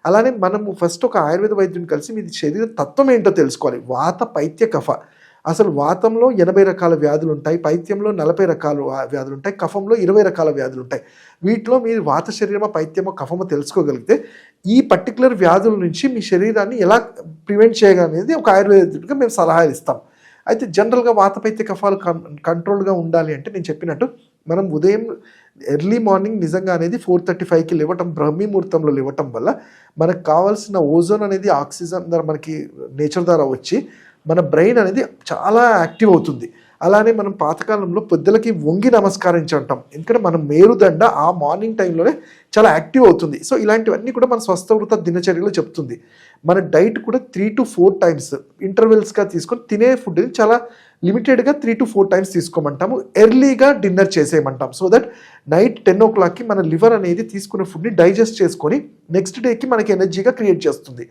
అలానే మనము ఫస్ట్ ఒక ఆయుర్వేద వైద్యుని కలిసి మీ శరీర తత్వం ఏంటో తెలుసుకోవాలి. వాత, పైత్య, కఫ. అసలు వాతంలో 80 రకాల వ్యాధులుంటాయి, పైత్యంలో 40 రకాల వ్యాధులుంటాయి, కఫంలో 20 రకాల వ్యాధులుంటాయి. వీటిలో మీరు వాత శరీరమో, పైత్యమో, కఫమో తెలుసుకోగలిగితే ఈ పర్టిక్యులర్ వ్యాధుల నుంచి మీ శరీరాన్ని ఎలా ప్రివెంట్ చేయగలనేది ఒక ఆయుర్వేదికుడిగా మేము సలహాలు ఇస్తాం. అయితే జనరల్గా వాత, పైత్య, కఫాలు కంట్రోల్గా ఉండాలి అంటే నేను చెప్పినట్టు మనం ఉదయం ఎర్లీ మార్నింగ్ నిజంగా అనేది 4:35కి లేవటం, బ్రహ్మీ ముహూర్తంలో లేవటం వల్ల మనకు కావాల్సిన ఓజోన్ అనేది ఆక్సిజన్ ద్వారా మనకి నేచర్ ద్వారా వచ్చి మన బ్రెయిన్ అనేది చాలా యాక్టివ్ అవుతుంది. అలానే మనం పాతకాలంలో పెద్దలకి వంగి నమస్కరించంటాం, ఎందుకంటే మన మేరుదండ ఆ మార్నింగ్ టైంలోనే చాలా యాక్టివ్ అవుతుంది. సో ఇలాంటివన్నీ కూడా మన స్వస్థవృత దినచర్యలో చెప్తుంది. మన డైట్ కూడా 3 to 4 టైమ్స్ ఇంటర్వెల్స్గా తీసుకొని తినే ఫుడ్ని చాలా లిమిటెడ్గా 3 to 4 టైమ్స్ తీసుకోమంటాము. ఎర్లీగా డిన్నర్ చేసేయమంటాం. సో దట్ నైట్ 10 o'clockకి మన లివర్ అనేది తీసుకునే ఫుడ్ని డైజెస్ట్ చేసుకొని నెక్స్ట్ డేకి మనకి ఎనర్జీగా క్రియేట్ చేస్తుంది.